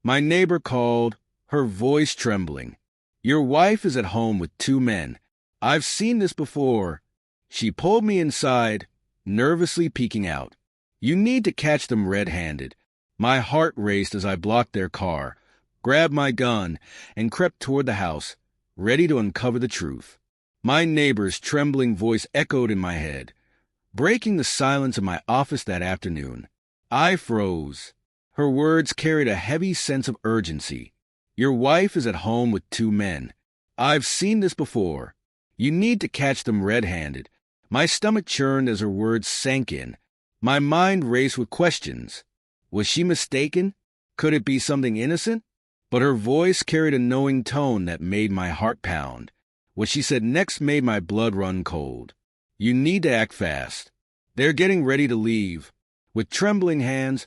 My neighbor called, her voice trembling. "Your wife is at home with 2 men. I've seen this before." She pulled me inside, nervously peeking out. "You need to catch them red-handed." My heart raced as I blocked their car, grabbed my gun, and crept toward the house, ready to uncover the truth. My neighbor's trembling voice echoed in my head, breaking the silence of my office that afternoon. I froze. Her words carried a heavy sense of urgency. "Your wife is at home with 2 men. I've seen this before. You need to catch them red-handed." My stomach churned as her words sank in. My mind raced with questions. Was she mistaken? Could it be something innocent? But her voice carried a knowing tone that made my heart pound. What she said next made my blood run cold. "You need to act fast. They're getting ready to leave." With trembling hands,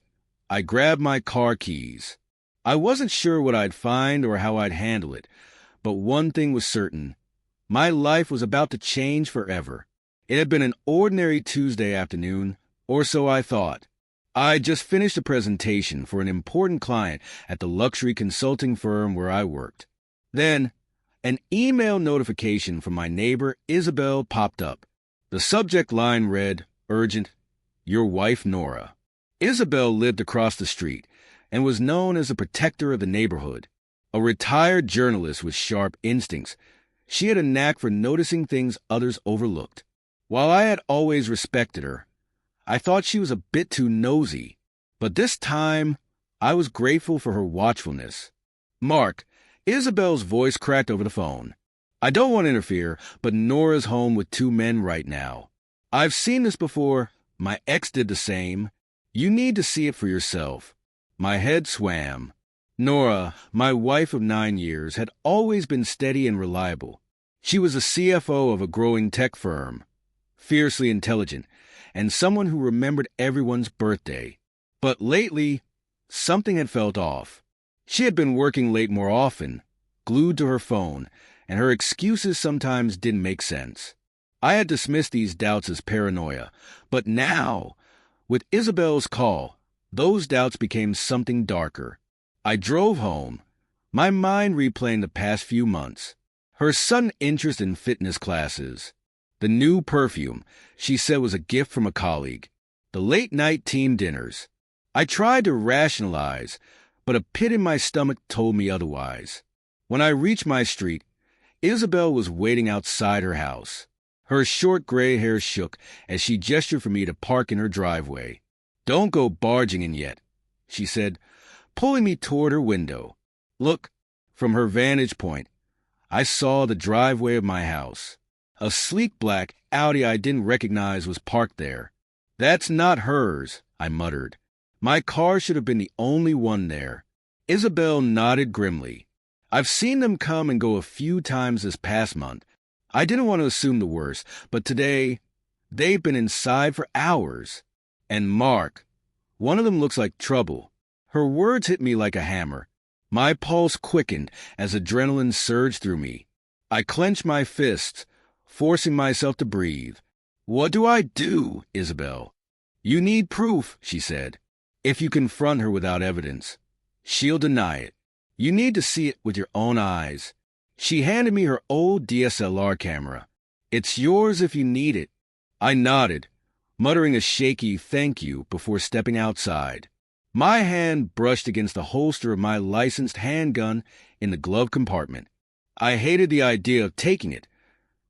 I grabbed my car keys. I wasn't sure what I'd find or how I'd handle it, but one thing was certain. My life was about to change forever. It had been an ordinary Tuesday afternoon, or so I thought. I just finished a presentation for an important client at the luxury consulting firm where I worked. Then, an email notification from my neighbor, Isabel, popped up. The subject line read, "Urgent, your wife Nora." Isabel lived across the street and was known as the protector of the neighborhood. A retired journalist with sharp instincts, she had a knack for noticing things others overlooked. While I had always respected her, I thought she was a bit too nosy, but this time I was grateful for her watchfulness. "Mark," Isabel's voice cracked over the phone. "I don't want to interfere, but Nora's home with 2 men right now. I've seen this before. My ex did the same. You need to see it for yourself." My head swam. Nora, my wife of 9 years, had always been steady and reliable. She was a CFO of a growing tech firm, fiercely intelligent, and someone who remembered everyone's birthday. But lately, something had felt off. She had been working late more often, glued to her phone, and her excuses sometimes didn't make sense. I had dismissed these doubts as paranoia, but now, with Isabel's call, those doubts became something darker. I drove home, my mind replaying the past few months. Her sudden interest in fitness classes, the new perfume she said was a gift from a colleague, the late-night team dinners. I tried to rationalize, but a pit in my stomach told me otherwise. When I reached my street, Isabel was waiting outside her house. Her short gray hair shook as she gestured for me to park in her driveway. "Don't go barging in yet," she said, pulling me toward her window. Look, from her vantage point, I saw the driveway of my house. A sleek black Audi I didn't recognize was parked there. "That's not hers," I muttered. My car should have been the only one there. Isabel nodded grimly. "I've seen them come and go a few times this past month. I didn't want to assume the worst, but today, they've been inside for hours. And Mark, one of them looks like trouble." Her words hit me like a hammer. My pulse quickened as adrenaline surged through me. I clenched my fists, forcing myself to breathe. "What do I do, Isabel?" "You need proof," she said. "If you confront her without evidence, she'll deny it. You need to see it with your own eyes." She handed me her old DSLR camera. "It's yours if you need it." I nodded, muttering a shaky thank you before stepping outside. My hand brushed against the holster of my licensed handgun in the glove compartment. I hated the idea of taking it,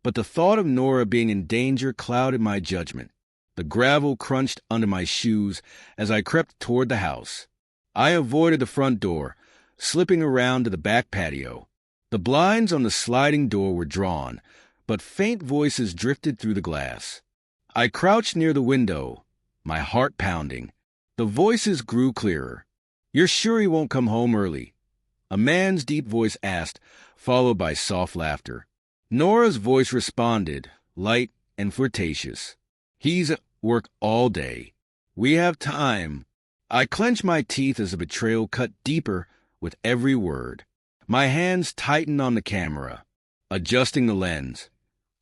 but the thought of Nora being in danger clouded my judgment. The gravel crunched under my shoes as I crept toward the house. I avoided the front door, slipping around to the back patio. The blinds on the sliding door were drawn, but faint voices drifted through the glass. I crouched near the window, my heart pounding. The voices grew clearer. "You're sure he won't come home early?" a man's deep voice asked, followed by soft laughter. Nora's voice responded, light and flirtatious. "He's at work all day. We have time." I clenched my teeth as the betrayal cut deeper with every word. My hands tightened on the camera, adjusting the lens.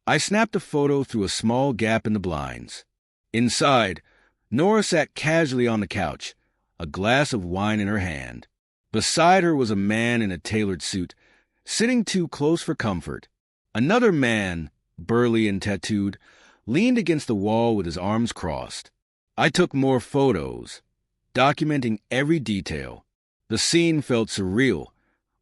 I snapped a photo through a small gap in the blinds. Inside, Nora sat casually on the couch, a glass of wine in her hand. Beside her was a man in a tailored suit, sitting too close for comfort. Another man, burly and tattooed, leaned against the wall with his arms crossed. I took more photos, documenting every detail. The scene felt surreal,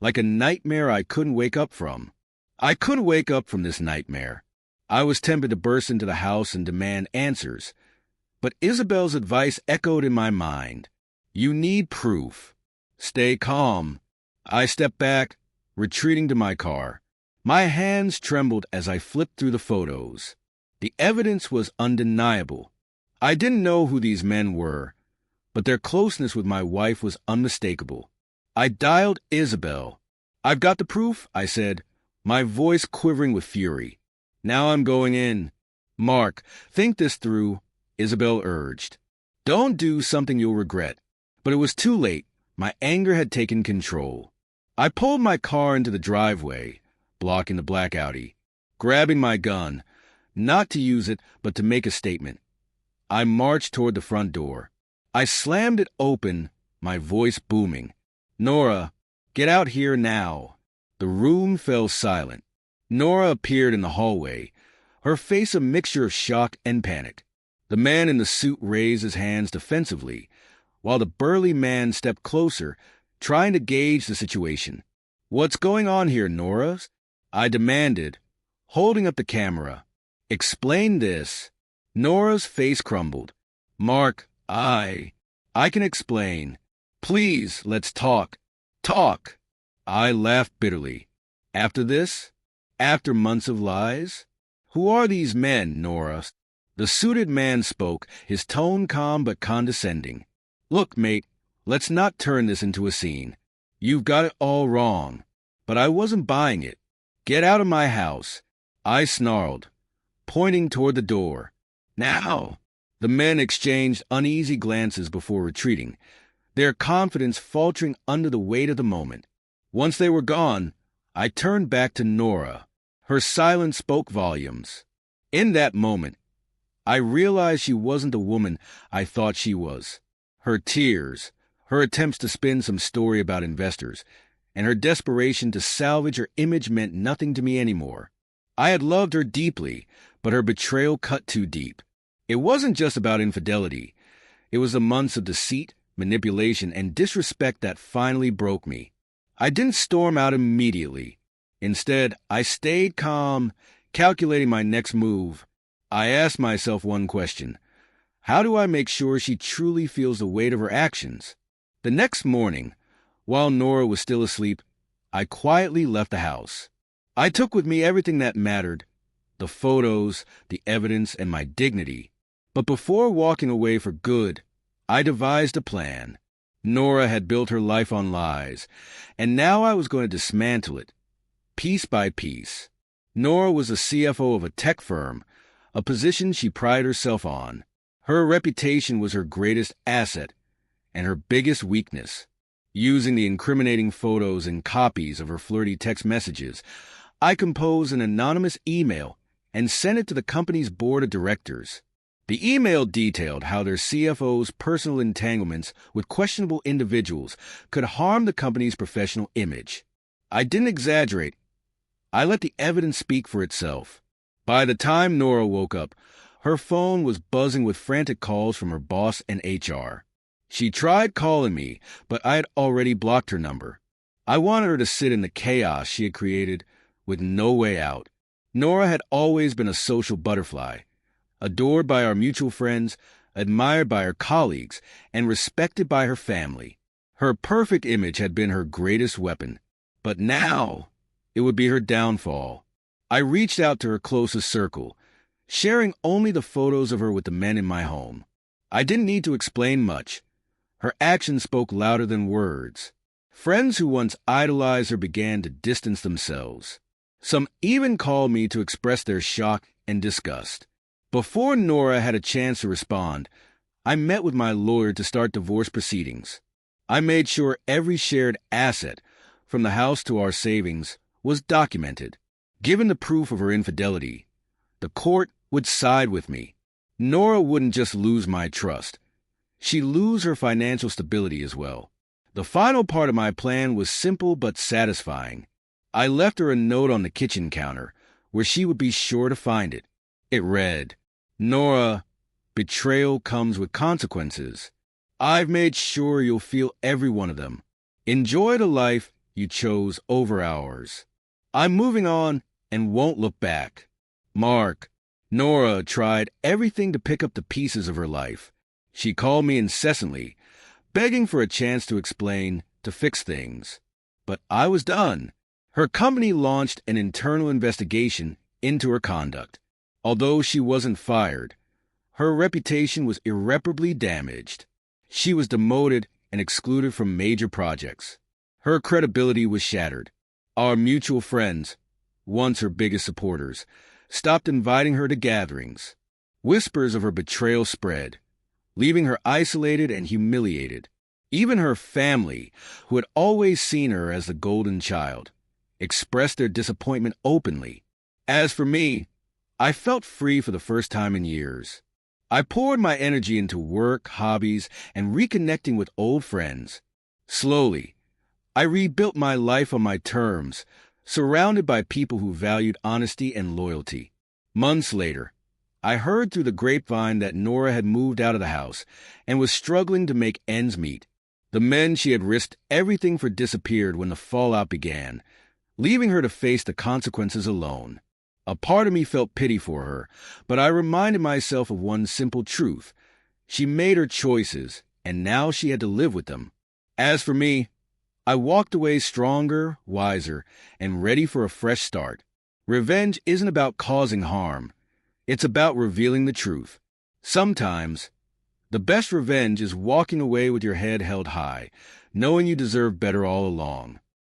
like a nightmare I couldn't wake up from. I couldn't wake up from this nightmare. I was tempted to burst into the house and demand answers, but Isabel's advice echoed in my mind. You need proof. Stay calm. I stepped back, retreating to my car. My hands trembled as I flipped through the photos. The evidence was undeniable. I didn't know who these men were, but their closeness with my wife was unmistakable. I dialed Isabel. I've got the proof, I said, my voice quivering with fury. Now I'm going in. Mark, think this through, Isabel urged. Don't do something you'll regret. But it was too late. My anger had taken control. I pulled my car into the driveway, blocking the black Audi, grabbing my gun, not to use it, but to make a statement. I marched toward the front door. I slammed it open, my voice booming. Nora, get out here now. The room fell silent. Nora appeared in the hallway, her face a mixture of shock and panic. The man in the suit raised his hands defensively, while the burly man stepped closer, trying to gauge the situation. What's going on here, Nora? I demanded, holding up the camera. Explain this. Nora's face crumbled. Mark, I can explain. Please, let's talk. Talk. I laughed bitterly. After this? After months of lies? Who are these men, Nora? The suited man spoke, his tone calm but condescending. Look, mate, let's not turn this into a scene. You've got it all wrong. But I wasn't buying it. Get out of my house. I snarled, pointing toward the door. Now! The men exchanged uneasy glances before retreating, their confidence faltering under the weight of the moment. Once they were gone, I turned back to Nora. Her silence spoke volumes. In that moment, I realized she wasn't the woman I thought she was. Her tears, her attempts to spin some story about investors, and her desperation to salvage her image meant nothing to me anymore. I had loved her deeply, but her betrayal cut too deep. It wasn't just about infidelity. It was the months of deceit, manipulation, and disrespect that finally broke me. I didn't storm out immediately. Instead, I stayed calm, calculating my next move. I asked myself one question. How do I make sure she truly feels the weight of her actions? The next morning, while Nora was still asleep, I quietly left the house. I took with me everything that mattered, the photos, the evidence, and my dignity. But before walking away for good, I devised a plan. Nora had built her life on lies, and now I was going to dismantle it, piece by piece. Nora was the CFO of a tech firm, a position she prided herself on. Her reputation was her greatest asset and her biggest weakness. Using the incriminating photos and copies of her flirty text messages, I composed an anonymous email and sent it to the company's board of directors. The email detailed how their CFO's personal entanglements with questionable individuals could harm the company's professional image. I didn't exaggerate. I let the evidence speak for itself. By the time Nora woke up, her phone was buzzing with frantic calls from her boss and HR. She tried calling me, but I had already blocked her number. I wanted her to sit in the chaos she had created with no way out. Nora had always been a social butterfly, adored by our mutual friends, admired by her colleagues, and respected by her family. Her perfect image had been her greatest weapon, but now it would be her downfall. I reached out to her closest circle, sharing only the photos of her with the men in my home. I didn't need to explain much. Her actions spoke louder than words. Friends who once idolized her began to distance themselves. Some even called me to express their shock and disgust. Before Nora had a chance to respond, I met with my lawyer to start divorce proceedings. I made sure every shared asset, from the house to our savings, was documented. Given the proof of her infidelity, the court would side with me. Nora wouldn't just lose my trust. She'd lose her financial stability as well. The final part of my plan was simple but satisfying. I left her a note on the kitchen counter where she would be sure to find it. It read, "Nora, betrayal comes with consequences. I've made sure you'll feel every one of them. Enjoy the life you chose over ours. I'm moving on and won't look back. Mark." Nora tried everything to pick up the pieces of her life. She called me incessantly, begging for a chance to explain, to fix things. But I was done. Her company launched an internal investigation into her conduct. Although she wasn't fired, her reputation was irreparably damaged. She was demoted and excluded from major projects. Her credibility was shattered. Our mutual friends, once her biggest supporters, stopped inviting her to gatherings. Whispers of her betrayal spread, leaving her isolated and humiliated. Even her family, who had always seen her as the golden child, expressed their disappointment openly. As for me, I felt free for the first time in years. I poured my energy into work, hobbies, and reconnecting with old friends. Slowly, I rebuilt my life on my terms, surrounded by people who valued honesty and loyalty. Months later, I heard through the grapevine that Nora had moved out of the house and was struggling to make ends meet. The men she had risked everything for disappeared when the fallout began, leaving her to face the consequences alone. A part of me felt pity for her, but I reminded myself of one simple truth. She made her choices, and now she had to live with them. As for me, I walked away stronger, wiser, and ready for a fresh start. Revenge isn't about causing harm. It's about revealing the truth. Sometimes, the best revenge is walking away with your head held high, knowing you deserve better all along.